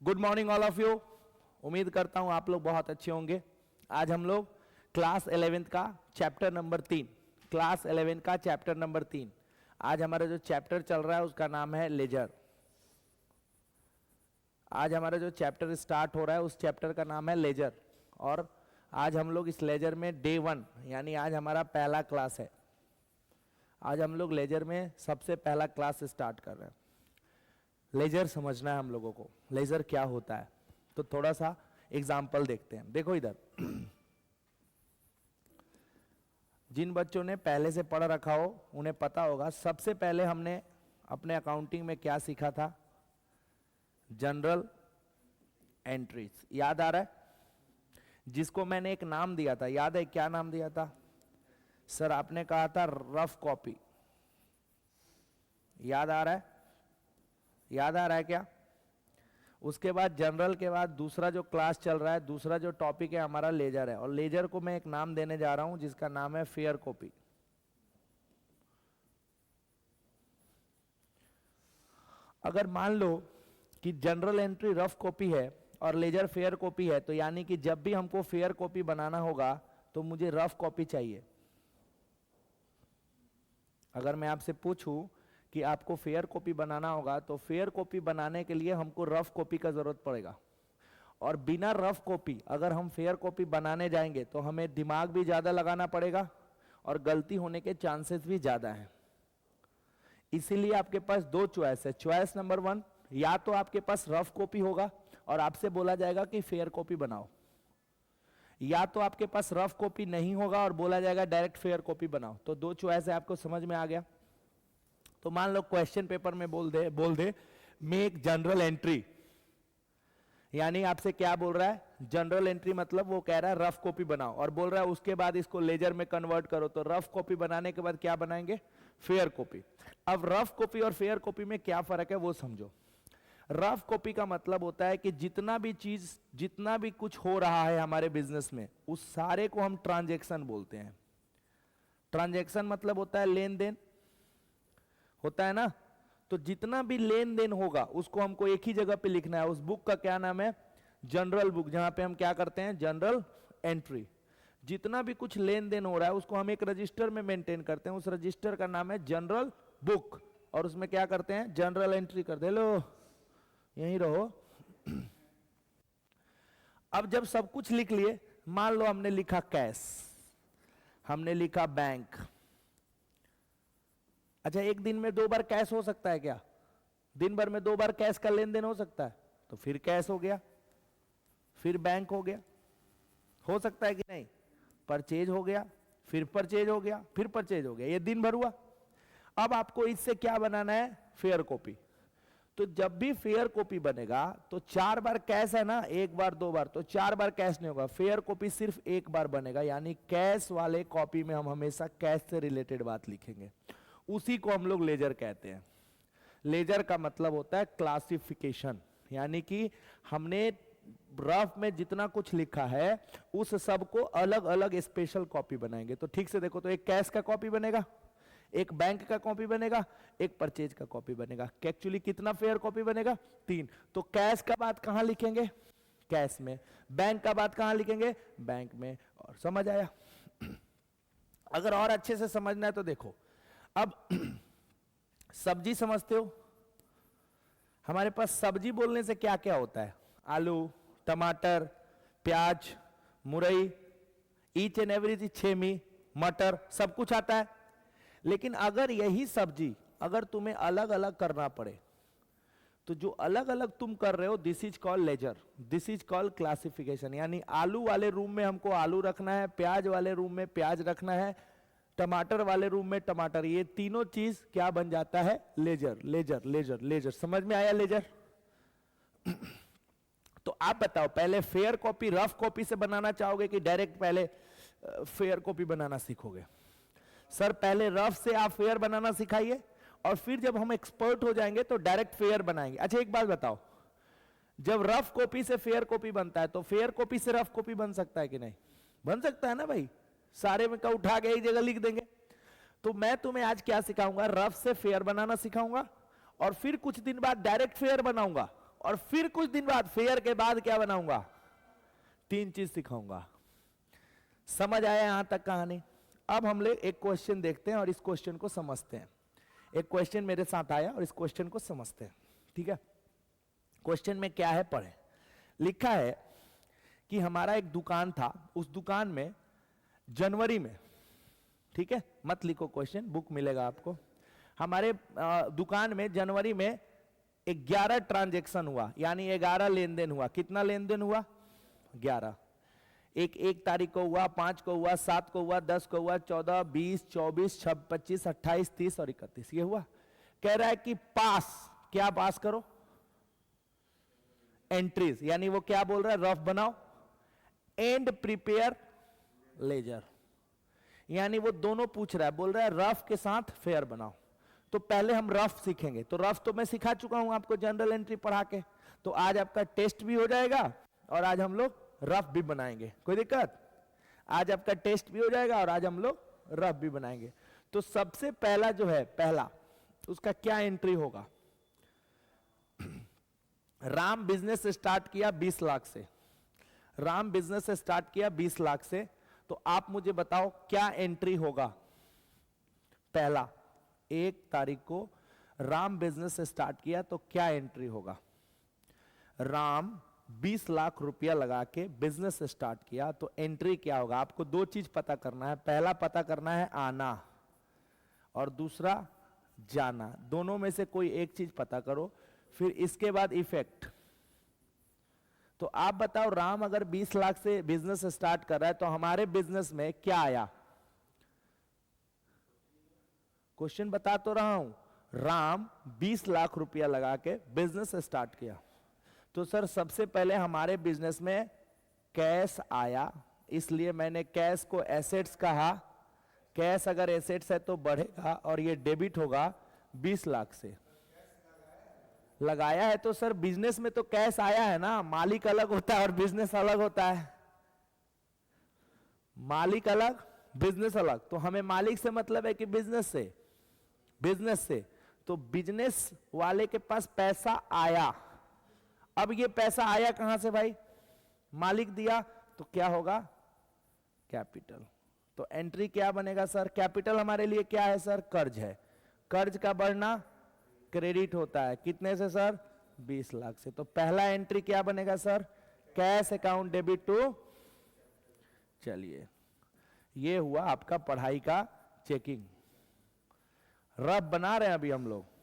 Good morning all of you. उम्मीद करता हूं आप लोग बहुत अच्छे होंगे। आज हम लोग क्लास 11th का चैप्टर नंबर 3 क्लास 11 का चैप्टर नंबर 3 आज हमारा जो चैप्टर चल रहा है उसका नाम है लेजर। आज हमारा जो चैप्टर स्टार्ट हो रहा है उस चैप्टर का नाम है लेजर। और आज हम लोग इस लेजर में डे 1 यानी आज हमारा पहला क्लास है। आज हम लोग लेजर में सबसे पहला क्लास स्टार्ट कर रहे हैं। लेजर समझना है हम लोगों को, लेजर क्या होता है। तो थोड़ा सा एग्जाम्पल देखते हैं। देखो इधर, जिन बच्चों ने पहले से पढ़ रखा हो उन्हें पता होगा सबसे पहले हमने अपने अकाउंटिंग में क्या सीखा था, जनरल एंट्रीज। याद आ रहा है? जिसको मैंने एक नाम दिया था, याद है क्या नाम दिया था सर? आपने कहा था रफ कॉपी। याद आ रहा है? याद आ रहा है क्या? उसके बाद जनरल के बाद दूसरा जो क्लास चल रहा है, दूसरा जो टॉपिक है हमारा लेजर है। और लेजर को मैं एक नाम देने जा रहा हूं जिसका नाम है फेयर कॉपी। अगर मान लो कि जनरल एंट्री रफ कॉपी है और लेजर फेयर कॉपी है, तो यानी कि जब भी हमको फेयर कॉपी बनाना होगा तो मुझे रफ कॉपी चाहिए। अगर मैं आपसे पूछूं कि आपको फेयर कॉपी बनाना होगा तो फेयर कॉपी बनाने के लिए हमको रफ कॉपी का जरूरत पड़ेगा। और बिना रफ कॉपी अगर हम फेयर कॉपी बनाने जाएंगे तो हमें दिमाग भी ज्यादा लगाना पड़ेगा और गलती होने के चांसेस भी ज्यादा हैं। इसीलिए आपके पास दो चॉइस है। चॉइस नंबर 1, या तो आपके पास रफ कॉपी होगा और आपसे बोला जाएगा कि फेयर कॉपी बनाओ, या तो आपके पास रफ कॉपी नहीं होगा और बोला जाएगा डायरेक्ट फेयर कॉपी बनाओ। तो दो चॉइस है, आपको समझ में आ गया? तो मान लो क्वेश्चन पेपर में बोल दे मेक जनरल एंट्री, यानी आपसे क्या बोल रहा है? जनरल एंट्री मतलब वो कह रहा है रफ कॉपी बनाओ, और बोल रहा है उसके बाद इसको लेजर में कन्वर्ट करो। तो रफ कॉपी बनाने के बाद क्या बनाएंगे? Fair copy. अब रफ कॉपी और फेयर कॉपी में क्या फर्क है वो समझो। रफ कॉपी का मतलब होता है कि जितना भी कुछ हो रहा है हमारे बिजनेस में, उस सारे को हम ट्रांजैक्शन बोलते हैं। ट्रांजैक्शन मतलब होता है लेन देन, होता है ना? तो जितना भी लेन देन होगा उसको हमको एक ही जगह पे लिखना है। उस बुक का क्या नाम है? जनरल बुक, जहां पे हम क्या करते हैं? General entry. जितना भी कुछ लेन देन हो रहा है उसको हम एक रजिस्टर में मेंटेन करते हैं। उस रजिस्टर का नाम है जनरल बुक, और उसमें क्या करते हैं? जनरल एंट्री कर दे। लो यहीं रहो। अब जब सब कुछ लिख लिए, मान लो हमने लिखा कैश, हमने लिखा बैंक। अच्छा, एक दिन में 2 बार कैश हो सकता है क्या? दिन भर में 2 बार कैश का लेन देन हो सकता है? तो फिर कैश हो गया, फिर बैंक हो गया, हो सकता है कि नहीं? परचेज हो गया, फिर परचेज हो गया, फिर परचेज हो गया, ये दिन भर हुआ। अब आपको इससे क्या बनाना है? Fair copy. तो जब भी फेयर कॉपी बनेगा तो 4 बार कैश है ना, 1 बार 2 बार, तो 4 बार कैश नहीं होगा। फेयर कॉपी सिर्फ 1 बार बनेगा, यानी कैश वाले कॉपी में हम हमेशा कैश से रिलेटेड बात लिखेंगे। उसी को हम लोग लेजर कहते हैं। लेजर का मतलब होता है क्लासिफिकेशन, यानी कि हमने रफ में जितना कुछ लिखा है उस सब को अलग अलग स्पेशल कॉपी बनाएंगे। तो ठीक से देखो, तो एक कैश का कॉपी बनेगा, एक बैंक का कॉपी बनेगा, एक परचेज का कॉपी बनेगा। एक्चुअली कितना फेयर कॉपी बनेगा? 3। तो कैश का बात कहां लिखेंगे? कैश में। बैंक का बात कहां लिखेंगे? बैंक में। और समझ आया? अगर और अच्छे से समझना है तो देखो, अब सब्जी समझते हो? हमारे पास सब्जी बोलने से क्या क्या होता है? आलू, टमाटर, प्याज, मुरई, ईच एंड एवरीथिंग, छेमी, मटर, सब कुछ आता है। लेकिन अगर यही सब्जी अगर तुम्हें अलग अलग करना पड़े, तो जो अलग अलग तुम कर रहे हो, this is called laser, this is called classification. यानी आलू वाले रूम में हमको आलू रखना है, प्याज वाले रूम में प्याज रखना है, टमाटर वाले रूम में टमाटर। ये तीनों चीज क्या बन जाता है? Ledger, ledger, ledger, ledger. समझ में आया लेजर? तो आप बताओ, पहले फेयर कॉपी रफ कॉपी से बनाना चाहोगे कि डायरेक्ट पहले फेयर कॉपी बनाना सीखोगे? सर पहले रफ से आप फेयर बनाना सिखाइए, और फिर जब हम एक्सपर्ट हो जाएंगे तो डायरेक्ट फेयर बनाएंगे। अच्छा एक बात बताओ, जब रफ कॉपी से फेयर कॉपी बनता है तो फेयर कॉपी से रफ कॉपी बन सकता है कि नहीं? बन सकता है ना भाई, सारे में का उठा के एक जगह लिख देंगे। तो मैं तुम्हें आज क्या सिखाऊंगा? रफ से फेयर बनाना सिखाऊंगा, और फिर कुछ दिन बाद डायरेक्ट फेयर बनाऊंगा, और फिर कुछ दिन बाद फेयर के बाद क्या बनाऊंगा, 3 चीज सिखाऊंगा। समझ आया यहां तक कहानी? अब हम लोग एक क्वेश्चन देखते हैं और इस क्वेश्चन को समझते हैं। एक क्वेश्चन मेरे साथ आया और इस क्वेश्चन को समझते हैं, ठीक है? क्वेश्चन में क्या है पढ़े। लिखा है कि हमारा एक दुकान था, उस दुकान में जनवरी में, ठीक है, मत लिखो क्वेश्चन, बुक मिलेगा आपको। हमारे दुकान में जनवरी में 11 ट्रांजैक्शन हुआ, यानी 11 लेन देन हुआ। कितना लेन देन हुआ? 11। एक तारीख को हुआ, 5 को हुआ, 7 को हुआ, 10 को हुआ, 14, 20, 24, 26, 28, 30 और 31 ये हुआ। कह रहा है कि पास, क्या पास करो? एंट्रीज, यानी वो क्या बोल रहा है, रफ बनाओ एंड प्रिपेयर लेजर, यानी वो दोनों पूछ रहा है, बोल रहा है रफ के साथ फेयर बनाओ। तो पहले हम रफ सीखेंगे। तो रफ तो मैं सिखा चुका हूं आपको जनरल एंट्री पढ़ा के, तो आज आपका टेस्ट भी हो जाएगा और आज हम लोग रफ भी बनाएंगे। कोई दिक्कत? आज आपका टेस्ट भी हो जाएगा और आज हम लोग रफ भी बनाएंगे। तो सबसे पहला जो है, पहला उसका क्या एंट्री होगा? राम बिजनेस स्टार्ट किया 20 लाख से, राम बिजनेस स्टार्ट किया 20 लाख से, तो आप मुझे बताओ क्या एंट्री होगा? पहला, 1 तारीख को राम बिजनेस स्टार्ट किया तो क्या एंट्री होगा? राम 20 लाख रुपया लगा के बिजनेस स्टार्ट किया तो एंट्री क्या होगा? आपको 2 चीज पता करना है। पहला पता करना है आना और दूसरा जाना। दोनों में से कोई एक चीज पता करो, फिर इसके बाद इफेक्ट। तो आप बताओ, राम अगर 20 लाख से बिजनेस स्टार्ट कर रहा है तो हमारे बिजनेस में क्या आया? क्वेश्चन बता तो रहा हूं, राम 20 लाख रुपया लगा के बिजनेस स्टार्ट किया तो सर सबसे पहले हमारे बिजनेस में कैश आया, इसलिए मैंने कैश को एसेट्स कहा। कैश अगर एसेट्स है तो बढ़ेगा और ये डेबिट होगा 20 लाख से। लगाया है तो सर बिजनेस में तो कैश आया है ना, मालिक अलग होता है और बिजनेस अलग होता है। मालिक अलग, बिजनेस अलग। तो हमें मालिक से मतलब है कि बिजनेस से, बिजनेस से। तो बिजनेस वाले के पास पैसा आया। अब ये पैसा आया कहां से भाई? मालिक दिया, तो क्या होगा? कैपिटल। तो एंट्री क्या बनेगा सर? कैपिटल हमारे लिए क्या है सर? कर्ज है। कर्ज का बढ़ना क्रेडिट होता है, कितने से सर? 20 लाख से। तो पहला एंट्री क्या बनेगा sir? Cash account debit to. चलिए, ये हुआ आपका पढ़ाई का चेकिंग। रफ बना रहे हैं अभी हम लोग।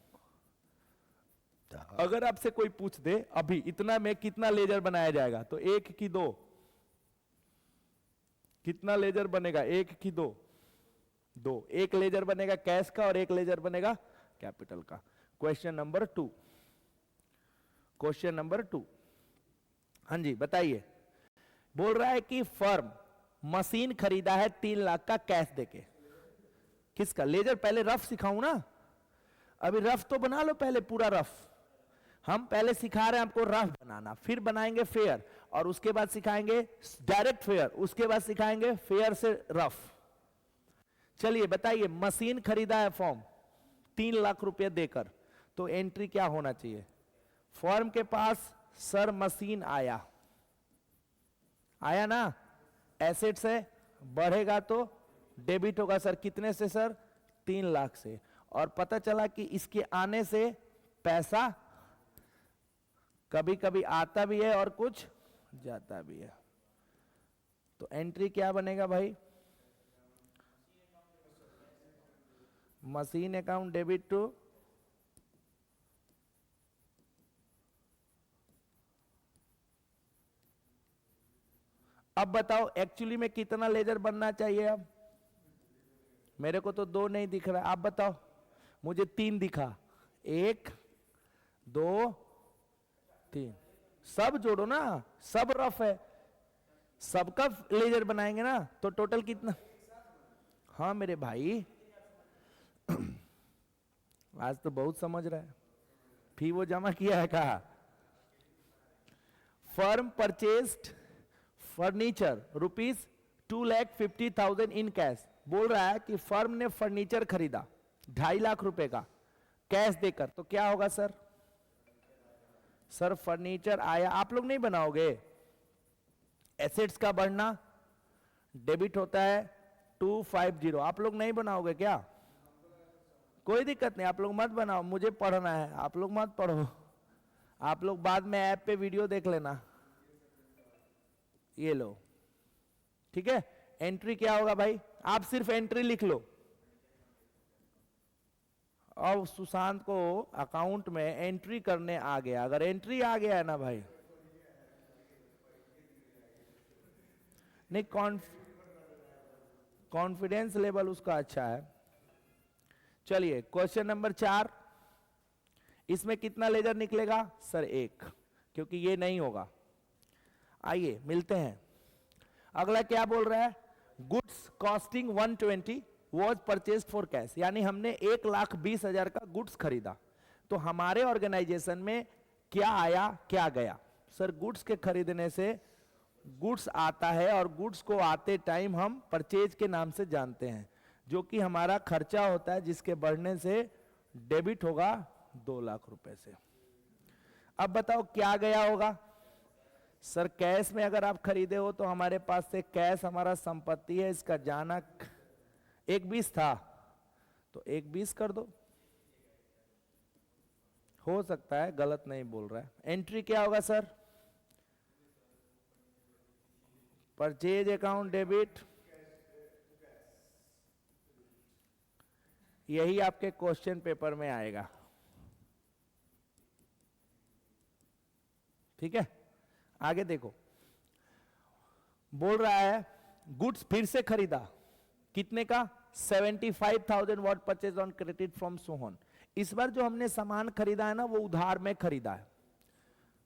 अगर आपसे कोई पूछ दे अभी इतना में कितना लेजर बनाया जाएगा, तो 1 की 2, कितना लेजर बनेगा? 1 की 2, 2। एक लेजर बनेगा कैश का और एक लेजर बनेगा कैपिटल का। क्वेश्चन नंबर 2, क्वेश्चन नंबर 2, हाँ जी बताइए। बोल रहा है कि फर्म मशीन खरीदा है 3 लाख का कैश देके। किसका? लेजर। पहले रफ सिखाऊं ना, अभी रफ तो बना लो पहले पूरा रफ। हम पहले सिखा रहे हैं आपको रफ बनाना, फिर बनाएंगे फेयर और उसके बाद सिखाएंगे डायरेक्ट फेयर, उसके बाद सिखाएंगे फेयर से रफ। चलिए बताइए, मशीन खरीदा है फॉर्म 3 लाख रुपए देकर, तो एंट्री क्या होना चाहिए? फॉर्म के पास सर मशीन आया, आया ना, एसेट से बढ़ेगा तो डेबिट होगा सर। कितने से सर? 3 लाख से। और पता चला कि इसके आने से पैसा कभी कभी आता भी है और कुछ जाता भी है। तो एंट्री क्या बनेगा भाई? Machine account debit to. अब बताओ एक्चुअली में कितना लेजर बनना चाहिए? अब मेरे को तो 2 नहीं दिख रहा, आप बताओ। मुझे 3 दिखा, 1 2 3। सब जोड़ो ना, सब रफ है, सबका लेजर बनाएंगे ना, तो टोटल कितना? हाँ मेरे भाई आज तो बहुत समझ रहा है। फी वो जमा किया है कहा? Firm purchased furniture rupees 2,50,000 in cash. बोल रहा है कि फर्म ने फर्नीचर खरीदा 2.5 लाख रुपए का कैश देकर, तो क्या होगा सर? सर फर्नीचर आया, आप लोग नहीं बनाओगे? एसेट्स का बढ़ना डेबिट होता है 250, आप लोग नहीं बनाओगे क्या? कोई दिक्कत नहीं, आप लोग मत बनाओ, मुझे पढ़ना है, आप लोग मत पढ़ो, आप लोग बाद में ऐप पे वीडियो देख लेना। ये लो, ठीक है। एंट्री क्या होगा भाई, आप सिर्फ एंट्री लिख लो। अब सुशांत को अकाउंट में एंट्री करने आ गया, अगर एंट्री आ गया है ना भाई, नहीं कॉन्फिडेंस लेवल उसका अच्छा है। चलिए क्वेश्चन नंबर 4, इसमें कितना लेजर निकलेगा सर? 1, क्योंकि ये नहीं होगा। आइए मिलते हैं। अगला क्या बोल रहा है, goods costing 120 was purchased for cash, यानी हमने 1,20,000 का गुड्स खरीदा, तो हमारे ऑर्गेनाइजेशन में क्या आया क्या गया? सर गुड्स के खरीदने से गुड्स आता है, और गुड्स को आते टाइम हम परचेज के नाम से जानते हैं, जो कि हमारा खर्चा होता है, जिसके बढ़ने से डेबिट होगा 2 लाख रुपए से। अब बताओ क्या गया होगा? सर कैश में अगर आप खरीदे हो तो हमारे पास से कैश हमारा संपत्ति है, इसका जाना 1,20 था, तो 1,20 कर दो, हो सकता है गलत नहीं बोल रहा है। एंट्री क्या होगा सर? परचेज अकाउंट डेबिट, यही आपके क्वेश्चन पेपर में आएगा, ठीक है। आगे देखो, बोल रहा है गुड्स फिर से खरीदा, कितने का? 75,000 what purchase on credit from Sohan. इस बार जो हमने सामान खरीदा है ना, वो उधार में खरीदा है।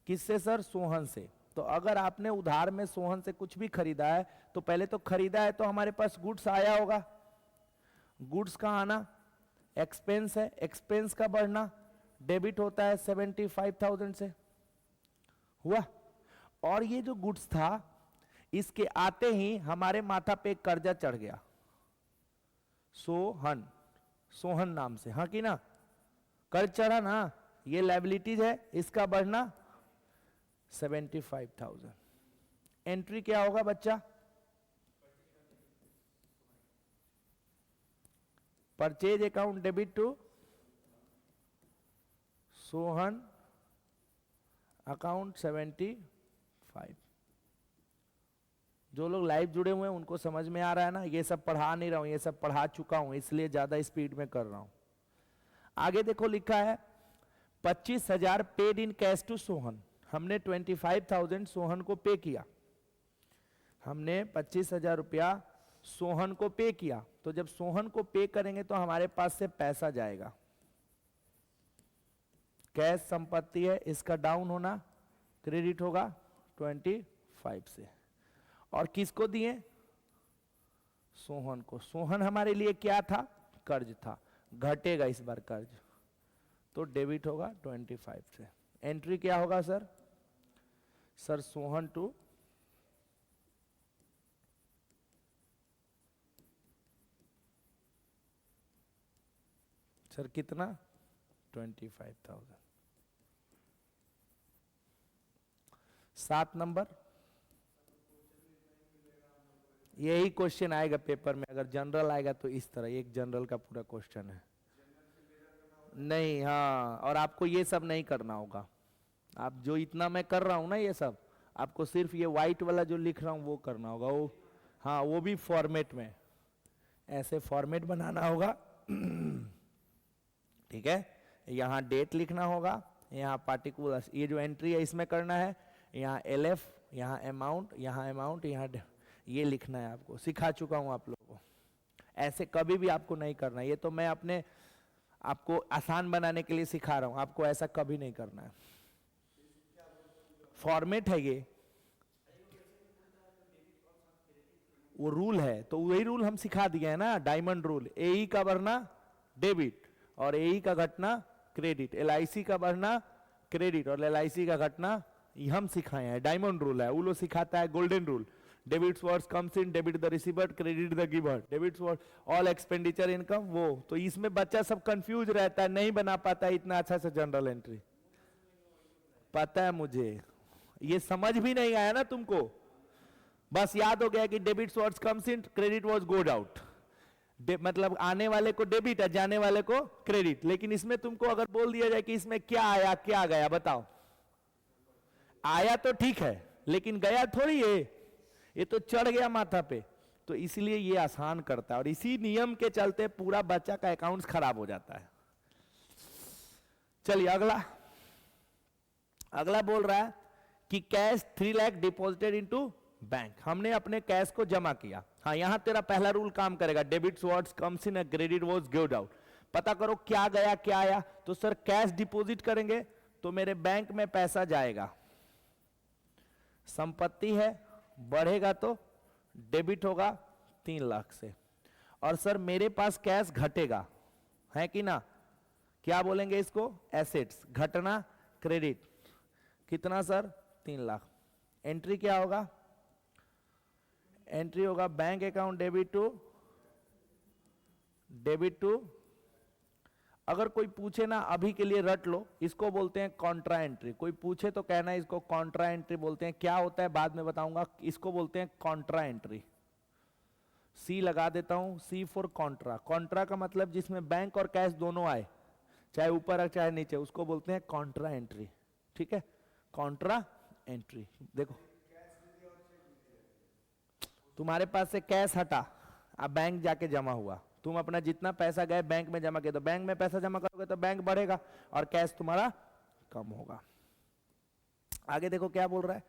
किससे सर? सोहन से। तो अगर आपने उधार में सोहन से कुछ भी खरीदा है, तो पहले तो खरीदा है तो हमारे पास गुड्स आया होगा। गुड्स का आना एक्सपेंस है, एक्सपेंस का बढ़ना डेबिट होता है 75,000 से, हुआ। और ये जो गुड्स था, इसके आते ही हमारे माथा पे एक कर्जा चढ़ गया, सोहन, सोहन नाम से, हाँ कि ना? कर्ज चढ़ा ना, ये लायबिलिटीज है, इसका बढ़ना 75,000। एंट्री क्या होगा बच्चा? Purchase account debit to Sohan account 75। जो लोग लाइव जुड़े हुए हैं उनको समझ में आ रहा है ना? ये सब पढ़ा नहीं रहा हूं, ये सब पढ़ा चुका हूं, इसलिए ज्यादा स्पीड में कर रहा हूं। आगे देखो लिखा है 25,000 paid in cash to Sohan, हमने 25,000 सोहन को पे किया, हमने 25,000 रुपया सोहन को पे किया। तो जब सोहन को पे करेंगे तो हमारे पास से पैसा जाएगा, कैश संपत्ति है, इसका डाउन होना, क्रेडिट होगा 25 से। और किसको दिए? सोहन को। सोहन हमारे लिए क्या था? कर्ज था, घटेगा इस बार कर्ज, तो डेबिट होगा 25 से। एंट्री क्या होगा sir? Sir Sohan to sir कितना? 25,000। 7 नंबर, यही क्वेश्चन आएगा पेपर में, अगर जनरल आएगा तो इस तरह, एक जनरल का पूरा क्वेश्चन है। नहीं, हाँ, और आपको ये सब नहीं करना होगा, आप जो इतना मैं कर रहा हूं ना, ये सब आपको सिर्फ ये व्हाइट वाला जो लिख रहा हूं वो करना होगा, वो हाँ, वो भी फॉर्मेट में, ऐसे फॉर्मेट बनाना होगा, ठीक है। यहाँ डेट लिखना होगा, यहाँ पार्टिकुलर, ये जो एंट्री है इसमें करना है, यहाँ LF, यहाँ अमाउंट, यहाँ ये लिखना है। आपको सिखा चुका हूं आप लोगों को, ऐसे कभी भी आपको नहीं करना है। ये तो मैं अपने आपको आसान बनाने के लिए सिखा रहा हूं, आपको ऐसा कभी नहीं करना है। फॉर्मेट है ये, वो रूल है, तो वही रूल हम सिखा दिए हैं ना, डायमंड रूल। AE का बढ़ना डेबिट और AE का घटना क्रेडिट, LIC का बढ़ना क्रेडिट और LIC का घटना ये हम सिखाए हैं, डायमंड रूल है। वो लोग सिखाता है golden rule, debit words comes in, debit the receiver, credit the giver, debit word all expenditure income, वो तो इसमें बच्चा सब कंफ्यूज रहता है, नहीं बना पाता है इतना अच्छा से जनरल एंट्री। पता है मुझे, ये समझ भी नहीं आया ना तुमको, बस याद हो गया कि debit words comes in, credit words गोड आउट, मतलब आने वाले को डेबिट है, जाने वाले को क्रेडिट। लेकिन इसमें तुमको अगर बोल दिया जाए कि इसमें क्या आया क्या गया, बताओ। आया तो ठीक है, लेकिन गया थोड़ी है, ये तो चढ़ गया माथा पे। तो इसलिए ये आसान करता है, और इसी नियम के चलते पूरा बच्चा का अकाउंट खराब हो जाता है। चलिए अगला, अगला बोल रहा है कि cash 3 lakh deposited into bank, हमने अपने कैश को जमा किया। हाँ, यहां तेरा पहला रूल काम करेगा, debit words comes in, credit words गोड आउट। पता करो क्या गया क्या आया। तो सर कैश डिपॉजिट करेंगे तो मेरे बैंक में पैसा जाएगा, संपत्ति है, बढ़ेगा तो डेबिट होगा 3 लाख से। और सर मेरे पास कैश घटेगा, है कि ना, क्या बोलेंगे इसको, एसेट्स, घटना क्रेडिट, कितना सर 3 लाख। एंट्री क्या होगा, एंट्री होगा बैंक अकाउंट डेबिट टू। अगर कोई पूछे ना, अभी के लिए रट लो, इसको बोलते हैं कॉन्ट्रा एंट्री। कोई पूछे तो कहना इसको कॉन्ट्रा एंट्री बोलते हैं, क्या होता है बाद में बताऊंगा। इसको बोलते हैं कॉन्ट्रा एंट्री, सी लगा देता हूं, सी फॉर कॉन्ट्रा। कॉन्ट्रा का मतलब जिसमें बैंक और कैश दोनों आए, चाहे ऊपर चाहे नीचे, उसको बोलते हैं कॉन्ट्रा एंट्री। ठीक है, कॉन्ट्रा एंट्री। देखो तुम्हारे पास से कैश हटा, अब बैंक जाके जमा हुआ, तुम अपना जितना पैसा गए बैंक में जमा किया, तो बैंक में पैसा जमा करोगे तो बैंक बढ़ेगा और कैश तुम्हारा कम होगा। आगे देखो क्या बोल रहा है,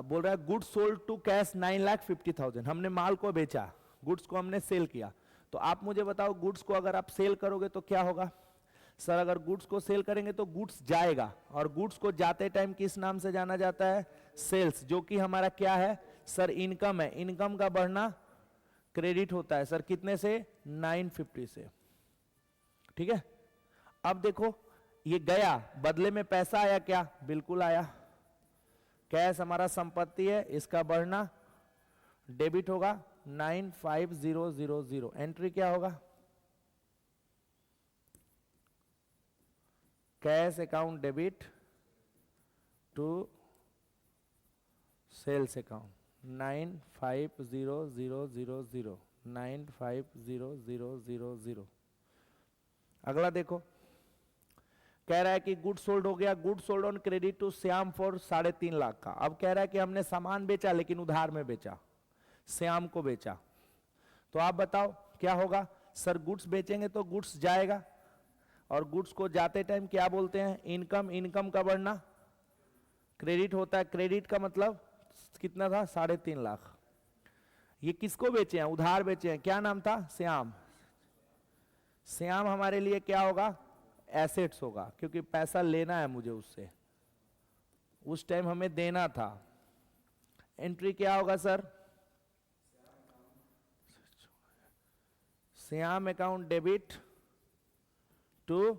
बोल रहा है गुड्स सोल्ड टू कैश 9,50,000, हमने माल को बेचा, गुड्स को हमने सेल किया। तो आप मुझे बताओ, गुड्स को अगर आप सेल करोगे तो क्या होगा। सर अगर गुड्स को सेल करेंगे तो गुड्स जाएगा, और गुड्स को जाते टाइम किस नाम से जाना जाता है, सेल्स, जो कि हमारा क्या है सर, इनकम है। इनकम का बढ़ना क्रेडिट होता है सर, कितने से, 950 से। ठीक है, अब देखो ये गया, बदले में पैसा आया क्या, बिल्कुल आया। कैश हमारा संपत्ति है, इसका बढ़ना डेबिट होगा 95000। एंट्री क्या होगा, cash account debit to sales account 95000, 95000। अगला देखो, कह रहा है कि गुड सोल्ड हो गया, good sold on credit to Shyam for 3.5 lakh का। अब कह रहा है कि हमने सामान बेचा लेकिन उधार में बेचा, श्याम को बेचा। तो आप बताओ क्या होगा। सर गुड्स बेचेंगे तो गुड्स जाएगा, और गुड्स को जाते टाइम क्या बोलते हैं, इनकम। इनकम का बढ़ना क्रेडिट होता है, क्रेडिट का मतलब कितना था, 3.5 लाख। ये किसको बेचे हैं, उधार बेचे हैं, क्या नाम था, श्याम। श्याम हमारे लिए क्या होगा, एसेट्स होगा, क्योंकि पैसा लेना है मुझे उससे, उस टाइम हमें देना था। एंट्री क्या होगा sir, Shyam account debit to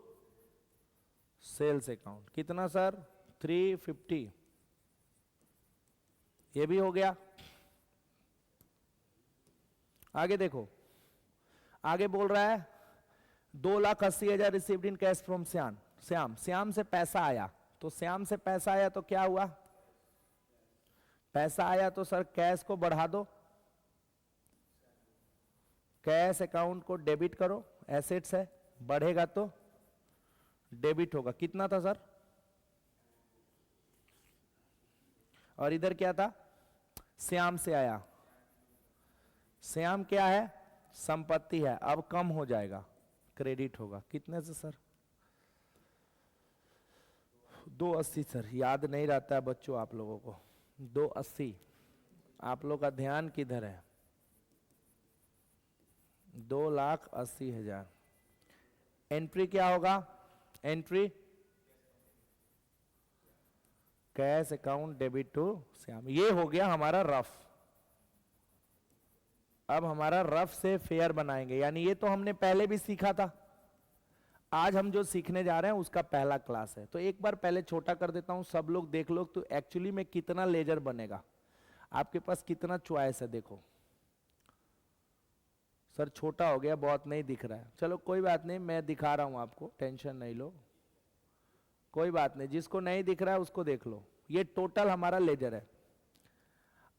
sales account, कितना सर 350। ये भी हो गया। आगे देखो, आगे बोल रहा है 2,80,000 received in cash from Shyam. Shyam से पैसा आया, तो श्याम से पैसा आया तो क्या हुआ, पैसा आया तो सर कैश को बढ़ा दो, कैश अकाउंट को डेबिट करो, एसेट्स है, बढ़ेगा तो डेबिट होगा। कितना था सर, और इधर क्या था, श्याम से आया, श्याम क्या है, संपत्ति है, अब कम हो जाएगा, क्रेडिट होगा। कितने से सर, 280 सर, याद नहीं रहता है बच्चों आप लोगों को, 280। आप लोग का ध्यान किधर है, 2,80,000। एंट्री क्या होगा, entry cash account debit to Shyam. ये हो गया हमारा रफ। अब हमारा रफ से फेयर बनाएंगे, यानी ये तो हमने पहले भी सीखा था, आज हम जो सीखने जा रहे हैं उसका पहला क्लास है। तो एक बार पहले छोटा कर देता हूं, सब लोग देख लो तो एक्चुअली में कितना लेजर बनेगा, आपके पास कितना चॉइस है। देखो सर छोटा हो गया, बहुत नहीं दिख रहा है, चलो कोई बात नहीं, मैं दिखा रहा हूं आपको, टेंशन नहीं लो। कोई बात नहीं, जिसको नहीं दिख रहा है उसको देख लो। ये टोटल हमारा लेजर है।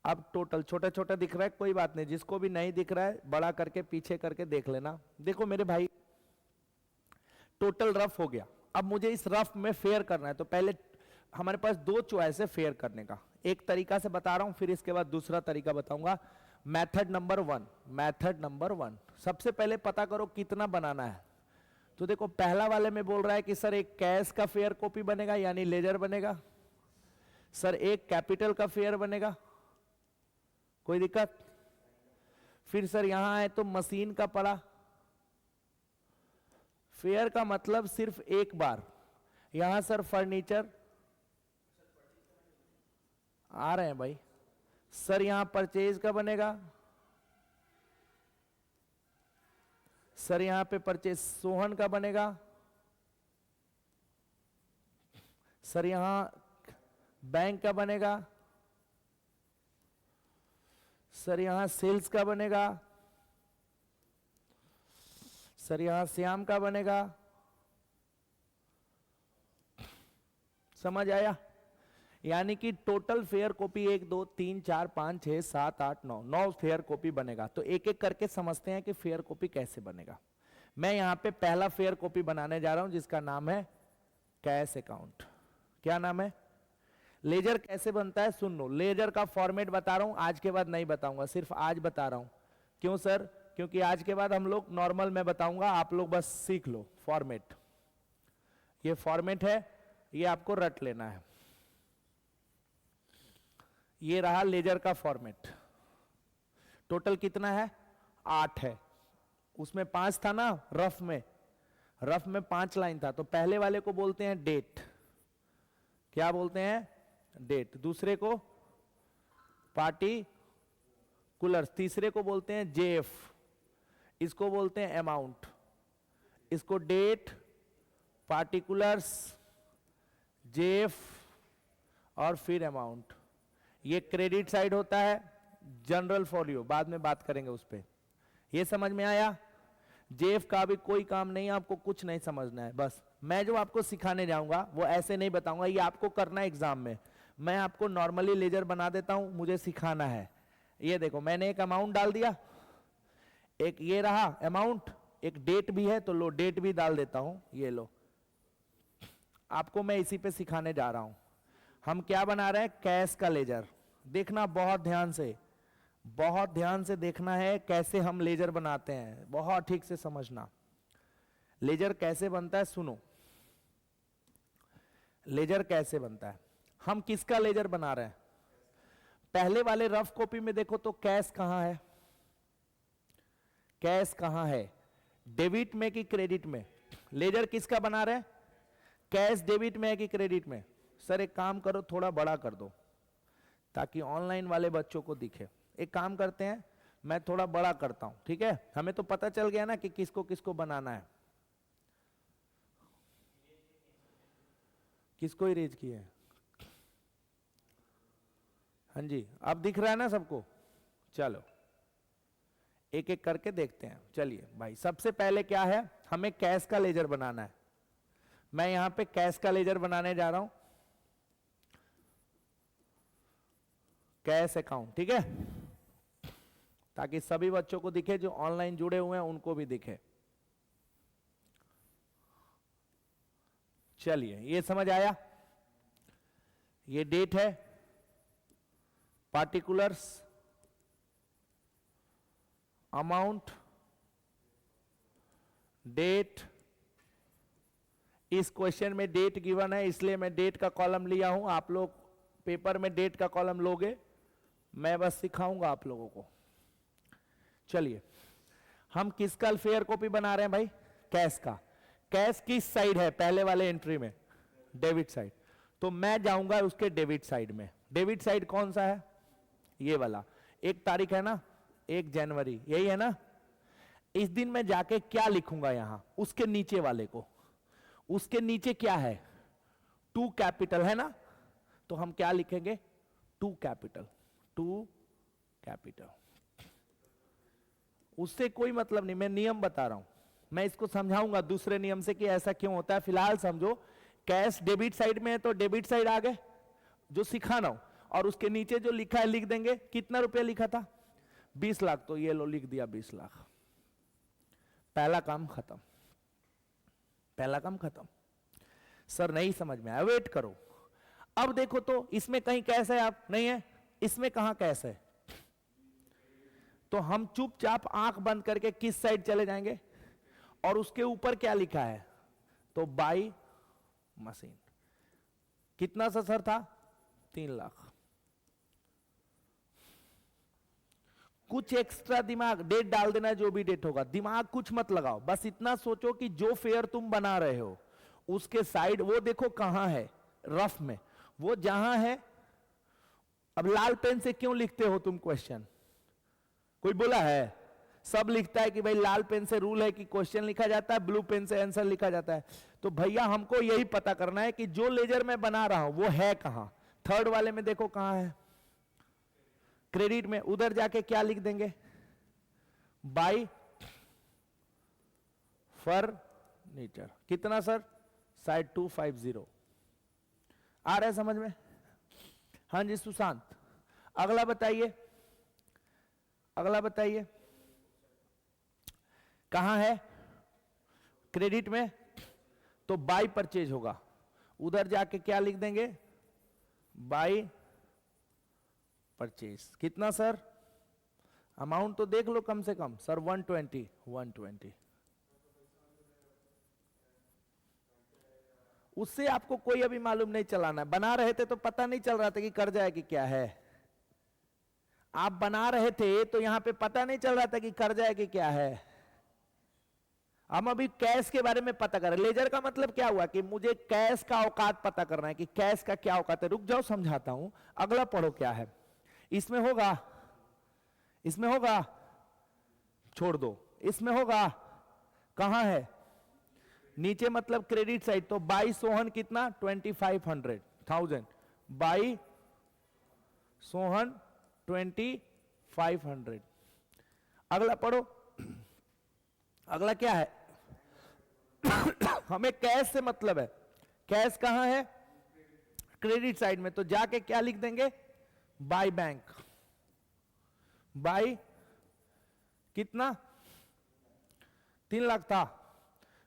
अब टोटल छोटा छोटा दिख रहा है, कोई बात नहीं, जिसको भी नहीं दिख रहा है बड़ा करके पीछे करके देख लेना। देखो मेरे भाई, टोटल रफ हो गया। अब मुझे इस रफ में फेयर करना है, तो पहले हमारे पास दो चॉइस है फेयर करने का। एक तरीका से बता रहा हूं, फिर इसके बाद दूसरा तरीका बताऊंगा। मेथड नंबर वन, सबसे पहले पता करो कितना बनाना है। तो देखो पहला वाले में बोल रहा है कि सर एक कैश का फेयर कॉपी बनेगा यानी लेजर बनेगा, सर एक कैपिटल का फेयर बनेगा, कोई दिक्कत? फिर सर यहां है तो मशीन का पड़ा। फेयर का मतलब सिर्फ एक बार। यहां सर फर्नीचर आ रहे हैं भाई। सर यहां परचेज का बनेगा, सर यहां पे परचेज सोहन का बनेगा, सर यहां बैंक का बनेगा, सर यहां सेल्स का बनेगा, सर यहां श्याम का बनेगा। समझ आया? यानी कि total fair copy 1 2 3 4 5 6 7 8 9 fair copy बनेगा। तो एक एक करके समझते हैं कि फेयर कॉपी कैसे बनेगा। मैं यहां पे पहला फेयर कॉपी बनाने जा रहा हूं जिसका नाम है कैश अकाउंट। क्या नाम है? लेजर कैसे बनता है सुन लो। लेजर का फॉर्मेट बता रहा हूं, आज के बाद नहीं बताऊंगा, सिर्फ आज बता रहा हूं। क्यों सर? क्योंकि आज के बाद हम लोग नॉर्मल में बताऊंगा, आप लोग बस सीख लो फॉर्मेट। ये फॉर्मेट है, ये आपको रट लेना है। ये रहा लेजर का फॉर्मेट। टोटल कितना है? 8 है। उसमें 5 था ना रफ में, रफ में 5 लाइन था। तो पहले वाले को बोलते हैं डेट। क्या बोलते हैं? डेट। दूसरे को पार्टिकुलर्स। तीसरे को बोलते हैं जेएफ। इसको बोलते हैं अमाउंट। इसको डेट, पार्टिकुलर्स, जेएफ और फिर अमाउंट। ये क्रेडिट साइड होता है, जनरल फॉर यू, बाद में बात करेंगे उस पर। ये समझ में आया? जेएफ का भी कोई काम नहीं है, आपको कुछ नहीं समझना है। बस मैं जो आपको सिखाने जाऊंगा वो ऐसे नहीं बताऊंगा, ये आपको करना है एग्जाम में। मैं आपको नॉर्मली लेजर बना देता हूं, मुझे सिखाना है। ये देखो मैंने एक अमाउंट डाल दिया, एक ये रहा अमाउंट, एक डेट भी है तो लो डेट भी डाल देता हूं, ये लो। आपको मैं इसी पे सिखाने जा रहा हूं। हम क्या बना रहे हैं? कैश का लेजर। देखना बहुत ध्यान से, बहुत ध्यान से देखना है कैसे हम लेजर बनाते हैं, बहुत ठीक से समझना। लेजर कैसे बनता है सुनो। लेजर कैसे बनता है? हम किसका लेजर बना रहे हैं? पहले वाले रफ कॉपी में देखो तो कैश कहां है? कैश कहां है? डेबिट में कि क्रेडिट में? लेजर किसका बना रहे हैं? कैश डेबिट में है कि क्रेडिट में? सर एक काम करो, थोड़ा बड़ा कर दो ताकि ऑनलाइन वाले बच्चों को दिखे। एक काम करते हैं, मैं थोड़ा बड़ा करता हूं, ठीक है? हमें तो पता चल गया ना कि किसको किसको बनाना है। किसको इरेज किया है? हाँ जी, अब दिख रहा है ना सबको? चलो एक एक करके देखते हैं। चलिए भाई, सबसे पहले क्या है? हमें कैश का लेजर बनाना है। मैं यहां पे कैश का लेजर बनाने जा रहा हूं, कैश अकाउंट, ठीक है? ताकि सभी बच्चों को दिखे, जो ऑनलाइन जुड़े हुए हैं उनको भी दिखे। चलिए ये समझ आया? ये डेट है, पार्टिकुलर्स, अमाउंट, डेट। इस क्वेश्चन में डेट गिवन है इसलिए मैं डेट का कॉलम लिया हूं। आप लोग पेपर में डेट का कॉलम लोगे, मैं बस सिखाऊंगा आप लोगों को। चलिए हम किसका फेयर कॉपी बना रहे हैं भाई? कैश का। कैश किस साइड है पहले वाले एंट्री में? Debit side. तो मैं जाऊंगा उसके डेबिट साइड में। डेबिट साइड कौन सा है? ये वाला। 1 तारीख है ना, 1 जनवरी, यही है ना? इस दिन मैं जाके क्या लिखूंगा यहां? उसके नीचे वाले को। उसके नीचे क्या है? 2 कैपिटल है ना, तो हम क्या लिखेंगे? 2 कैपिटल। 2 कैपिटल। उससे कोई मतलब नहीं, मैं नियम बता रहा हूं। मैं इसको समझाऊंगा दूसरे नियम से कि ऐसा क्यों होता है। फिलहाल समझो कैश डेबिट साइड में है तो डेबिट साइड आ गए जो सिखाना हो, और उसके नीचे जो लिखा है लिख देंगे। कितना रुपया लिखा था? 20 लाख, तो ये लो लिख दिया 20 लाख। पहला काम खत्म, पहला काम खत्म। सर नहीं समझ में आया, वेट करो। अब देखो तो इसमें कहीं कैश है? आप नहीं है, इसमें कहां कैश है? तो हम चुपचाप आंख बंद करके किस साइड चले जाएंगे, और उसके ऊपर क्या लिखा है? तो बाई मशीन। कितना सा सर था? 3 लाख। कुछ एक्स्ट्रा दिमाग, डेट डाल देना, जो भी डेट होगा, दिमाग कुछ मत लगाओ, बस इतना सोचो कि जो फेयर तुम बना रहे हो उसके साइड वो देखो कहां है रफ में, वो जहां है। अब लाल पेन से क्यों लिखते हो तुम क्वेश्चन? कोई बोला है? सब लिखता है कि भाई लाल पेन से रूल है कि क्वेश्चन लिखा जाता है, ब्लू पेन से आंसर लिखा जाता है। तो भैया हमको यही पता करना है कि जो लेजर मैं बना रहा हूं वो है कहां। थर्ड वाले में देखो कहां है, क्रेडिट में। उधर जाके क्या लिख देंगे? By furniture. कितना सर? साइड 250। आ रहा है समझ में? हाँ जी सुशांत, अगला बताइए, अगला बताइए। कहां है? क्रेडिट में, तो बाई परचेज होगा। उधर जाके क्या लिख देंगे? By purchase. कितना सर? अमाउंट तो देख लो कम से कम सर। 120। 120 उससे आपको कोई अभी मालूम नहीं चलाना है। बना रहे थे तो पता नहीं चल रहा था कि कर्जा है कि क्या है। आप बना रहे थे तो यहां पे पता नहीं चल रहा था कि कर्जा है कि क्या है। हम अभी कैश के बारे में पता कर रहे। लेजर का मतलब क्या हुआ कि मुझे कैश का औकात पता करना है कि कैश का क्या औकात है। रुक जाओ समझाता हूं। अगला पढ़ो क्या है। इसमें होगा, इसमें होगा, छोड़ दो, इसमें होगा। कहां है? नीचे मतलब क्रेडिट साइड। तो बाई सोहन कितना? 2500 बाई सोहन 2500। अगला पढ़ो। अगला क्या है? हमें कैश से मतलब है। कैश कहां है? क्रेडिट साइड में। तो जाके क्या लिख देंगे? By bank. बाई कितना? 3 लाख था,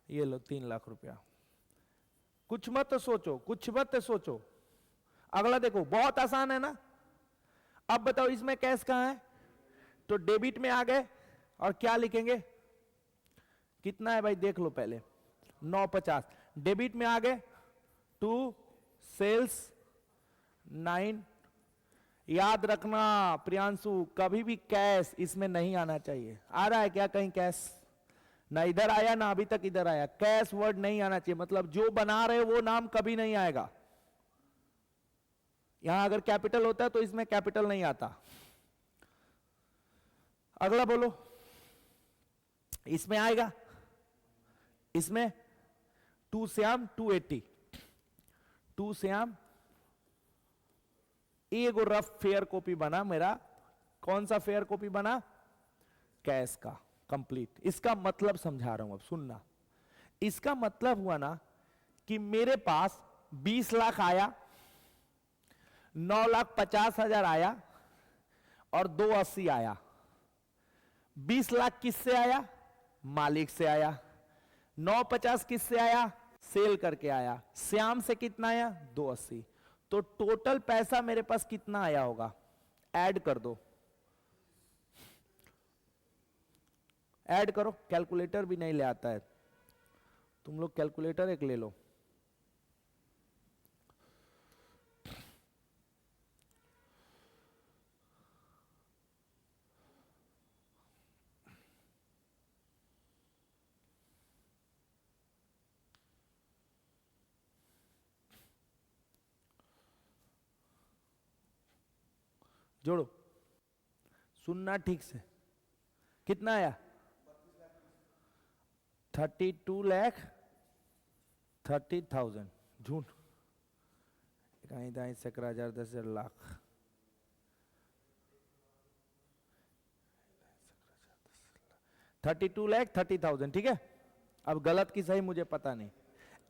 ये लो 3 लाख रुपया। कुछ मत सोचो, कुछ मत सोचो। अगला देखो, बहुत आसान है ना। अब बताओ इसमें कैश कहां है? तो डेबिट में आ गए और क्या लिखेंगे? कितना है भाई देख लो पहले। 950। डेबिट में आ गए 2 सेल्स 9। याद रखना प्रियांशु, कभी भी कैश इसमें नहीं आना चाहिए। आ रहा है क्या कहीं कैश? ना इधर आया ना अभी तक इधर आया। कैश वर्ड नहीं आना चाहिए, मतलब जो बना रहे वो नाम कभी नहीं आएगा। यहां अगर कैपिटल होता है तो इसमें कैपिटल नहीं आता। अगला बोलो, इसमें आएगा, इसमें 2 श्याम 280। 2 श्याम, एगो रफ फेयर कॉपी बना मेरा। कौन सा फेयर कॉपी बना? कैश का कंप्लीट। इसका मतलब समझा रहा हूं, अब सुनना। इसका मतलब हुआ ना कि मेरे पास 20 लाख आया, 9,50,000 आया और 280 आया। 20 लाख किससे आया? मालिक से आया। 950 किससे आया? सेल करके आया। श्याम से कितना आया? 280। तो टोटल पैसा मेरे पास कितना आया होगा? ऐड कर दो, ऐड करो। कैलकुलेटर भी नहीं ले आता है, तुम लोग कैलकुलेटर एक ले लो। जोड़ो, सुनना ठीक से। कितना आया? 32,30,000। झूठ, कहीं दाई 11,000 10,000 लाख। 32,30,000 ठीक है। अब गलत की सही मुझे पता नहीं।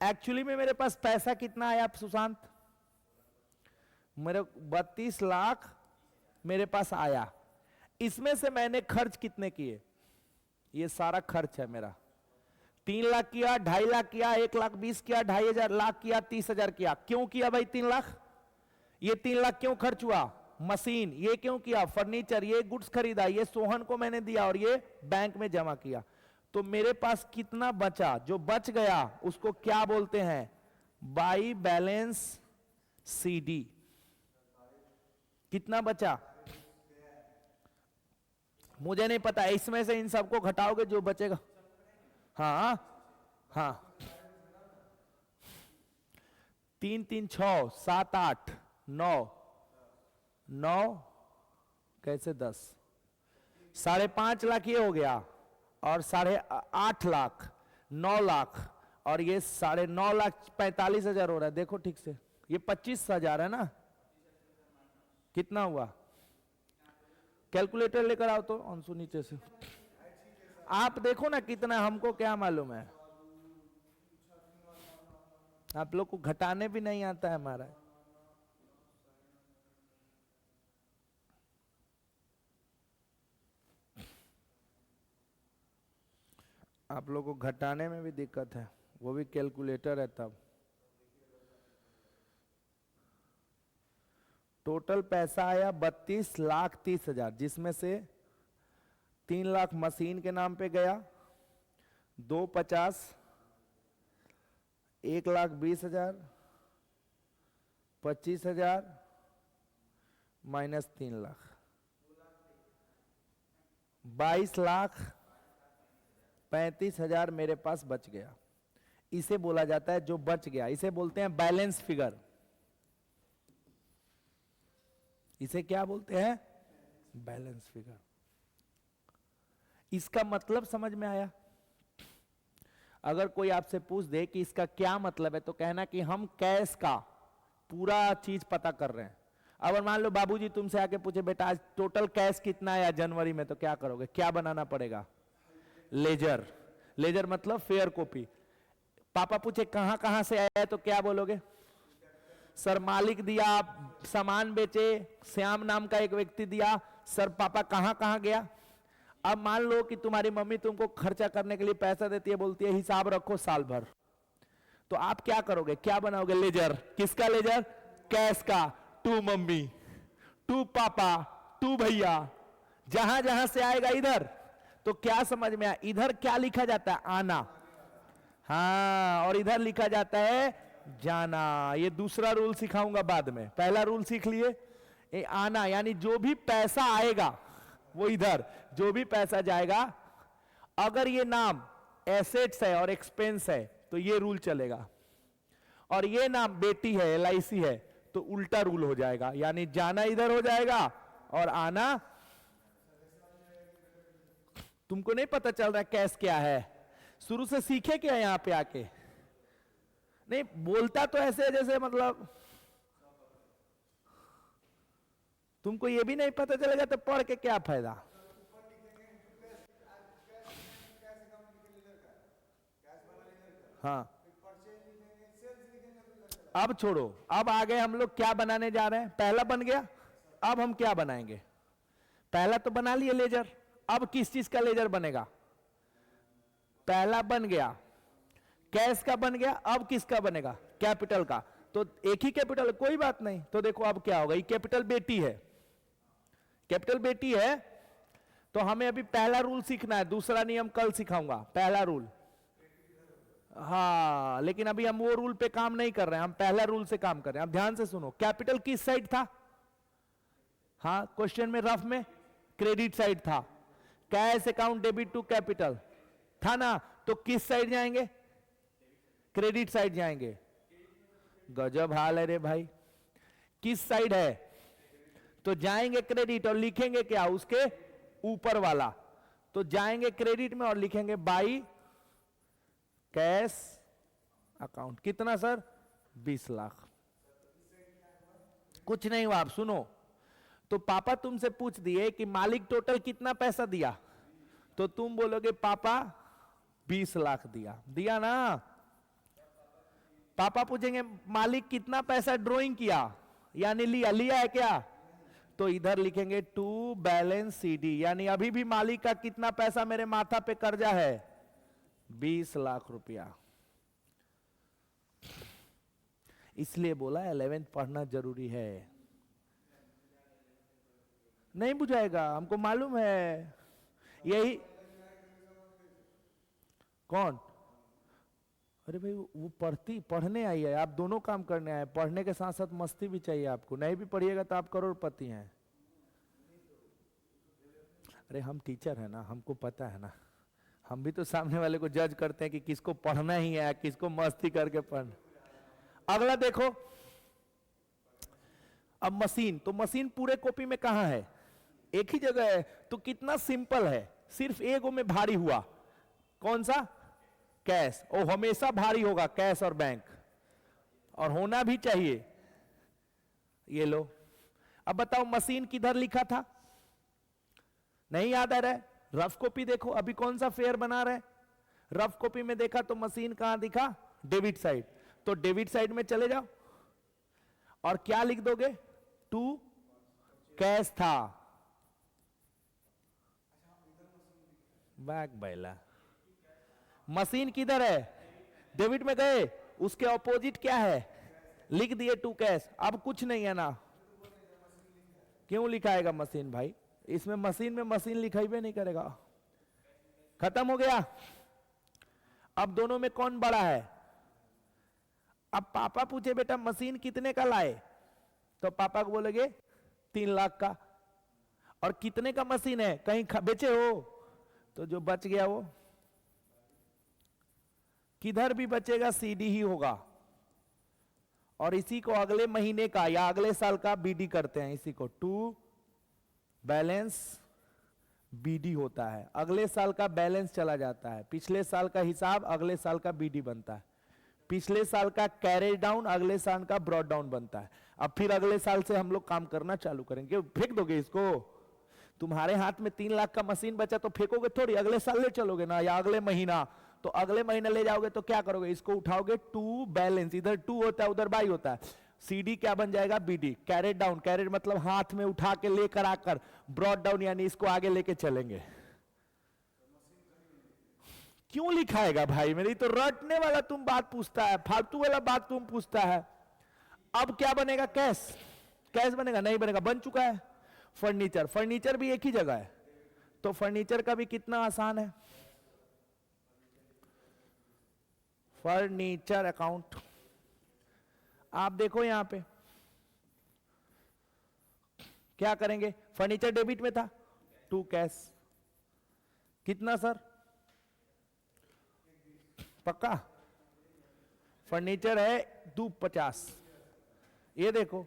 एक्चुअली में मेरे पास पैसा कितना आया सुशांत? मेरे 32 लाख मेरे पास आया। इसमें से मैंने खर्च कितने किए? ये सारा खर्च है मेरा। 3 लाख किया, 2.5 लाख किया, 1,20,000 किया, 2,500 लाख किया, 30,000 किया। क्यों किया भाई 3 लाख? ये 3 लाख क्यों खर्च हुआ? मशीन। ये क्यों किया? फर्नीचर। ये गुड्स खरीदा, ये सोहन को मैंने दिया और ये बैंक में जमा किया। तो मेरे पास कितना बचा? जो बच गया उसको क्या बोलते हैं? By balance CD. कितना बचा मुझे नहीं पता, इसमें से इन सबको घटाओगे जो बचेगा। हाँ हाँ, 3 3 6 7 8 9 9 कैसे 10, 5.5 लाख ये हो गया और 8.5 लाख, 9 लाख और ये 9,45,000 हो रहा है। देखो ठीक से, ये 25,000 है ना? कितना हुआ? कैलकुलेटर लेकर आओ तो अंशु नीचे से। आप देखो ना कितना, हमको क्या मालूम है? आप लोग को घटाने भी नहीं आता है हमारा। आप लोग को घटाने में भी दिक्कत है, वो भी कैलकुलेटर है तब। टोटल पैसा आया 32,30,000, जिसमें से 3 लाख मशीन के नाम पे गया, 2,50, 1,20,000, 25,000 माइनस 3 लाख, 22,35,000 मेरे पास बच गया। इसे बोला जाता है जो बच गया, इसे बोलते हैं बैलेंस फिगर। इसे क्या बोलते हैं? Balance figure. इसका मतलब समझ में आया? अगर कोई आपसे पूछ दे कि इसका क्या मतलब है, तो कहना कि हम कैश का पूरा चीज पता कर रहे हैं। अगर मान लो बाबूजी तुमसे आके पूछे बेटा आज टोटल कैश कितना आया जनवरी में, तो क्या करोगे? क्या बनाना पड़ेगा? लेजर। लेजर मतलब फेयर कॉपी। पापा पूछे कहां कहां से आया, तो क्या बोलोगे? सर मालिक दिया, सामान बेचे, श्याम नाम का एक व्यक्ति दिया। सर पापा कहां कहां गया? अब मान लो कि तुम्हारी मम्मी तुमको खर्चा करने के लिए पैसा देती है, बोलती है हिसाब रखो साल भर, तो आप क्या करोगे? क्या बनाओगे? लेजर। किसका लेजर? कैश का। टू मम्मी, टू पापा, टू भैया, जहां जहां से आएगा इधर। तो क्या समझ में आया? इधर क्या लिखा जाता है? आना। हाँ, और इधर लिखा जाता है जाना। ये दूसरा रूल सिखाऊंगा बाद में। पहला रूल सीख लिए, आना यानी जो भी पैसा आएगा वो इधर, जो भी पैसा जाएगा, अगर ये नाम एसेट्स है और एक्सपेंस है तो ये रूल चलेगा, और ये नाम बेटी है, LIC है, तो उल्टा रूल हो जाएगा, यानी जाना इधर हो जाएगा और आना। तुमको नहीं पता चल रहा कैश क्या है? शुरू से सीखे क्या यहां पे आके? नहीं, बोलता तो ऐसे जैसे मतलब तुमको ये भी नहीं पता चलेगा तो पढ़ के क्या फायदा? हाँ, अब छोड़ो, अब आगे हम लोग क्या बनाने जा रहे हैं? पहला बन गया, अब हम क्या बनाएंगे? पहला तो बना लिए लेजर, अब किस चीज का लेजर बनेगा? पहला बन गया, कैश का बन गया, अब किसका बनेगा? कैपिटल का। तो एक ही कैपिटल, कोई बात नहीं। तो देखो अब क्या होगा, ये कैपिटल बेटी है, कैपिटल बेटी है, तो हमें अभी पहला रूल सीखना है, दूसरा नियम कल सिखाऊंगा। पहला रूल, हाँ, लेकिन अभी हम वो रूल पे काम नहीं कर रहे हैं, हम पहला रूल से काम कर रहे हैं। अब ध्यान से सुनो, कैपिटल किस साइड था? हाँ, क्वेश्चन में रफ में क्रेडिट साइड था। Cash account debit to capital था ना, तो किस साइड जाएंगे? क्रेडिट साइड जाएंगे। गजब हाल है रे भाई, किस साइड है? तो जाएंगे क्रेडिट और लिखेंगे क्या? उसके ऊपर वाला। तो जाएंगे क्रेडिट में और लिखेंगे बाई कैश अकाउंट। कितना सर? 20 लाख। कुछ नहीं हुआ। आप सुनो, तो पापा तुमसे पूछ दिए कि मालिक टोटल कितना पैसा दिया, तो तुम बोलोगे पापा 20 लाख दिया। दिया ना? पापा पूछेंगे मालिक कितना पैसा ड्रॉइंग किया, यानी लिया, लिया है क्या, तो इधर लिखेंगे टू बैलेंस सीडी, यानी अभी भी मालिक का कितना पैसा मेरे माथा पे कर्जा है, 20 लाख रुपया। इसलिए बोला 11th पढ़ना जरूरी है। नहीं बुझाएगा, हमको मालूम है। यही कौन, अरे भाई वो पढ़ने आई है, आप दोनों काम करने आए, पढ़ने के साथ साथ मस्ती भी चाहिए आपको, नहीं भी पढ़िएगा तो आप करोड़पति हैं। अरे हम टीचर है ना, हमको पता है ना, हम भी तो सामने वाले को जज करते हैं कि किसको पढ़ना ही है, किसको मस्ती करके पढ़ना। अगला देखो, अब मशीन, तो मशीन पूरे कॉपी में कहां है, एक ही जगह है, तो कितना सिंपल है, सिर्फ एगो में भारी हुआ, कौन सा, कैश, वो हमेशा भारी होगा, कैश और बैंक, और होना भी चाहिए। ये लो, अब बताओ मशीन किधर लिखा था, नहीं याद आ रहा है, रफ कॉपी देखो, अभी कौन सा फेयर बना रहे, रफ कॉपी में देखा तो मशीन कहां दिखा, डेबिट साइड, तो डेबिट साइड में चले जाओ और क्या लिख दोगे, टू कैश था, बैक बैला, मशीन किधर है, डेबिट में गए, उसके ऑपोजिट क्या है, लिख दिए टू कैश, अब कुछ नहीं है ना, क्यों लिखाएगा मशीन भाई, इसमें मशीन में मशीन लिखाई नहीं करेगा, खत्म हो गया। अब दोनों में कौन बड़ा है, अब पापा पूछे बेटा मशीन कितने का लाए, तो पापा को बोलेगे 3 लाख का, और कितने का मशीन है, कहीं बेचे हो, तो जो बच गया वो किधर भी बचेगा, सीडी ही होगा, और इसी को अगले महीने का या अगले साल का बीडी करते हैं, इसी को टू बैलेंस बीडी होता है, अगले साल का बैलेंस चला जाता है, पिछले साल का हिसाब अगले साल का बीडी बनता है, पिछले साल का कैरेज डाउन अगले साल का ब्रॉड डाउन बनता है। अब फिर अगले साल से हम लोग काम करना चालू करेंगे, फेंक दोगे इसको, तुम्हारे हाथ में 3 लाख का मशीन बचा तो फेंकोगे थोड़ी, अगले साल ले चलोगे ना, या अगले महीना, तो अगले महीने ले जाओगे तो क्या करोगे, इसको उठाओगे टू बैलेंस, इधर टू होता है उधर बाई होता है, सीडी क्या बन जाएगा, बीडी, कैरेट डाउन, कैरेट मतलब हाथ में उठा के लेकर आकर, ब्रॉड डाउन यानी इसको आगे लेके चलेंगे। क्यों लिखाएगा भाई मेरी, तो रटने वाला तुम बात पूछता है, फालतू वाला बात तुम पूछता है। अब क्या बनेगा, कैश, कैश बनेगा, नहीं बनेगा, बन चुका है। फर्नीचर, फर्नीचर भी एक ही जगह है, तो फर्नीचर का भी कितना आसान है, फर्नीचर अकाउंट, आप देखो यहां पे क्या करेंगे, फर्नीचर डेबिट में था, टू कैश, कितना सर, पक्का, फर्नीचर है 250, ये देखो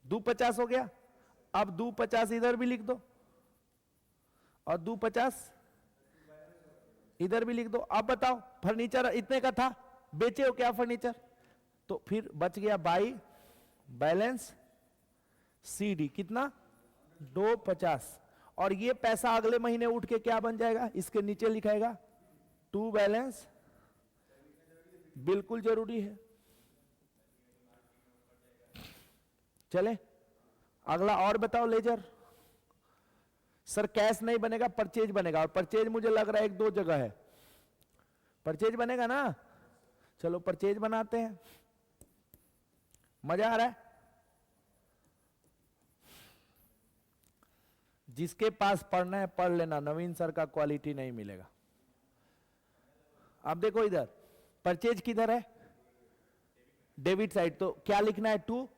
250 हो गया, अब 250 इधर भी लिख दो और 250 इधर भी लिख दो। अब बताओ फर्नीचर इतने का था, बेचे हो क्या फर्नीचर, तो फिर बच गया बाई बैलेंस सीडी, कितना 250, और ये पैसा अगले महीने उठ के क्या बन जाएगा, इसके नीचे लिखाएगा टू बैलेंस, बिल्कुल जरूरी है। चले अगला और बताओ, लेजर, सर कैश नहीं बनेगा, परचेज बनेगा, और परचेज मुझे लग रहा है 1-2 जगह है, परचेज बनेगा ना, चलो परचेज बनाते हैं, मजा आ रहा है, जिसके पास पढ़ना है पढ़ लेना, नवीन सर का क्वालिटी नहीं मिलेगा। अब देखो इधर परचेज किधर है, डेबिट साइड, तो क्या लिखना है, to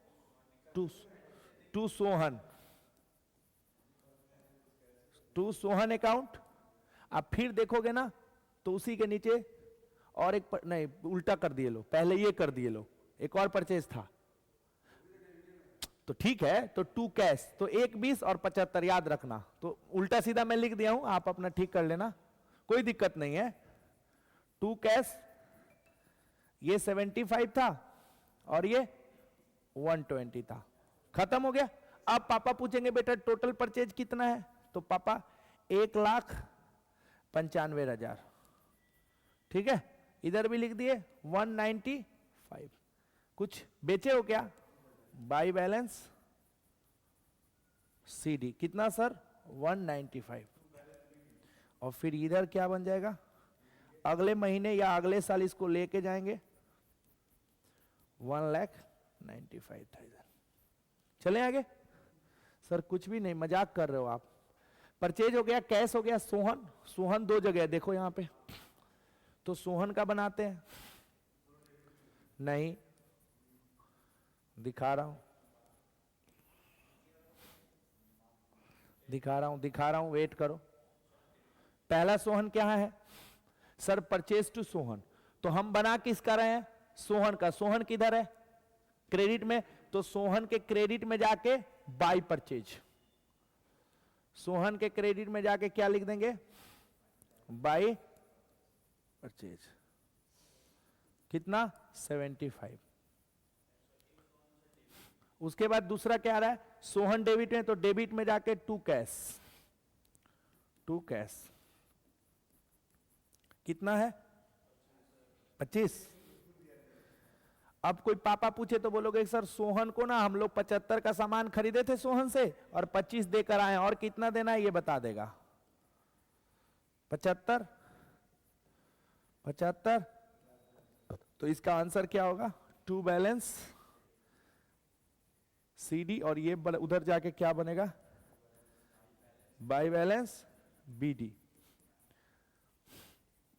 Sohan, to Sohan account. आप फिर देखोगे ना तो उसी के नीचे और एक नहीं उल्टा कर दिए लो, पहले ये कर दिए लो, एक और परचेज था, तो ठीक है, तो टू कैश, तो 1 20 और 75 याद रखना, तो उल्टा सीधा मैं लिख दिया हूं, आप अपना ठीक कर लेना, कोई दिक्कत नहीं है। टू कैश, ये 75 था और ये 120 था, खत्म हो गया। अब पापा पूछेंगे बेटा टोटल परचेज कितना है, तो पापा 1,95,000, ठीक है, इधर भी लिख दिए 195, 5। कुछ बेचे हो क्या? बाई बैलेंस CD कितना सर? 195। और फिर इधर क्या बन जाएगा? अगले महीने या अगले साल इसको लेके जाएंगे 1,95,000। चले आगे। सर कुछ भी नहीं, मजाक कर रहे हो आप। परचेज हो गया, कैश हो गया। सोहन, सोहन दो जगह देखो यहां पे, तो सोहन का बनाते हैं। नहीं दिखा रहा हूं, दिखा रहा हूं, वेट करो। पहला सोहन क्या है सर? Purchase to Sohan. तो हम बना किसका रहे हैं? सोहन का। सोहन किधर है? क्रेडिट में। तो सोहन के क्रेडिट में जाके बाई परचेज, सोहन के क्रेडिट में जाके क्या लिख देंगे? By purchase. कितना? 75। उसके बाद दूसरा क्या आ रहा है? सोहन डेबिट में, तो डेबिट में जाके टू कैश, टू कैश कितना है? 25। अब कोई पापा पूछे तो बोलोगे सर सोहन को ना हम लोग 75 का सामान खरीदे थे सोहन से और 25 देकर आए, और कितना देना है ये बता देगा। 75 75। तो इसका आंसर क्या होगा? टू बैलेंस CD, और ये उधर जाके क्या बनेगा? By balance BD।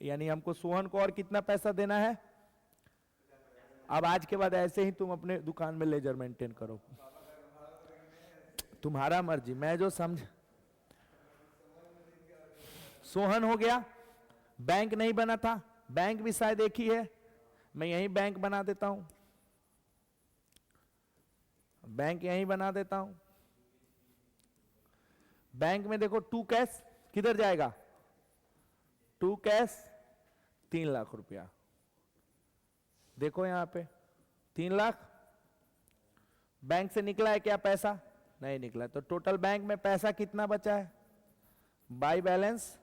यानी हमको सोहन को और कितना पैसा देना है? अब आज के बाद ऐसे ही तुम अपने दुकान में लेजर मेंटेन करो, तुम्हारा मर्जी, मैं जो समझ। सोहन हो गया, बैंक नहीं बना था, बैंक भी शायद एक ही है, मैं यहीं बैंक बना देता हूं, बैंक यहीं बना देता हूं। बैंक में देखो टू कैश किधर जाएगा? टू कैश 3 लाख रुपया। देखो यहां पे 3 लाख बैंक से निकला है क्या पैसा? नहीं निकला। तो टोटल बैंक में पैसा कितना बचा है? By balance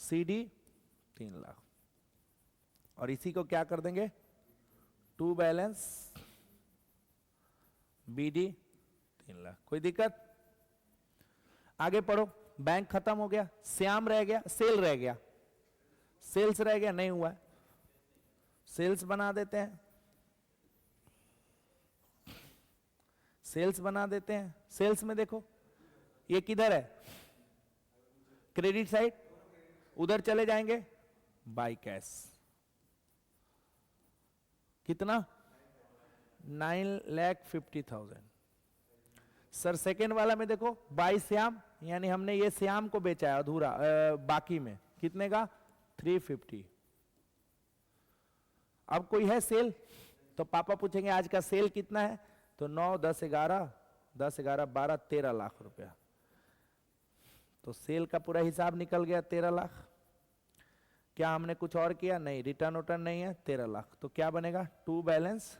CD 3 lakh. और इसी को क्या कर देंगे? To balance BD 3 lakh. कोई दिक्कत? आगे पढ़ो। बैंक खत्म हो गया, श्याम रह गया, सेल रह गया, सेल्स रह गया, नहीं हुआ, सेल्स बना देते हैं, सेल्स बना देते हैं। सेल्स में देखो ये किधर है? क्रेडिट साइड, उधर चले जाएंगे बाई कैश। कितना? 9,50,000। सर सेकेंड वाला में देखो बाई श्याम, यानी हमने ये श्याम को बेचा है अधूरा, बाकी में कितने का? 350। अब कोई है सेल? तो पापा पूछेंगे आज का सेल कितना है? तो 9, 10, 11, 10, 11, 12, 13 लाख रुपया। तो सेल का पूरा हिसाब निकल गया 13 लाख। क्या हमने कुछ और किया? नहीं, रिटर्न उटर्न नहीं है, 13 लाख। तो क्या बनेगा? टू बैलेंस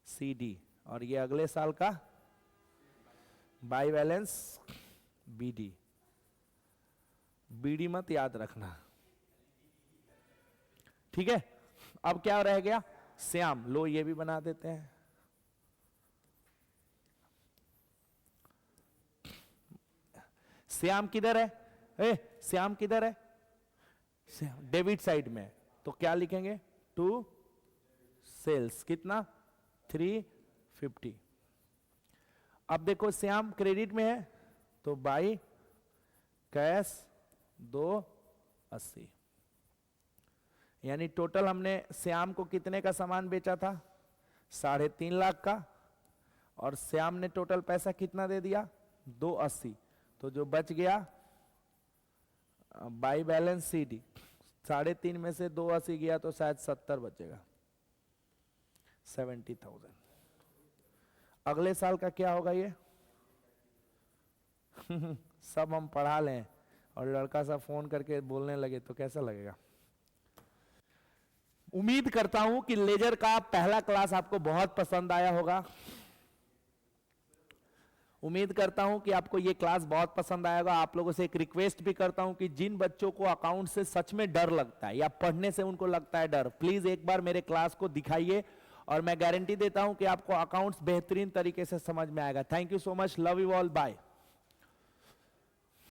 CD, और ये अगले साल का बाई बैलेंस BD। BD मत याद रखना, ठीक है। अब क्या रह गया? श्याम। लो ये भी बना देते हैं। श्याम किधर है? श्याम किधर है? डेबिट साइड में। तो क्या लिखेंगे? टू सेल्स कितना? 350। अब देखो श्याम क्रेडिट में है, तो बाई कैश 280। यानी टोटल हमने श्याम को कितने का सामान बेचा था? 3.5 लाख का, और श्याम ने टोटल पैसा कितना दे दिया? 280। तो जो बच गया बाई बैलेंस CD, 3.5 में से 280 गया तो शायद 70 बचेगा, 70,000। अगले साल का क्या होगा ये? सब हम पढ़ा लें और लड़का सा फोन करके बोलने लगे तो कैसा लगेगा? उम्मीद करता हूं कि लेजर का पहला क्लास आपको बहुत पसंद आया होगा। उम्मीद करता हूं कि आपको ये क्लास बहुत पसंद आएगा। आप लोगों से एक रिक्वेस्ट भी करता हूं कि जिन बच्चों को अकाउंट से सच में डर लगता है या पढ़ने से उनको लगता है डर, प्लीज एक बार मेरे क्लास को दिखाइए और मैं गारंटी देता हूं कि आपको अकाउंट्स बेहतरीन तरीके से समझ में आएगा। Thank you so much, love you all, bye.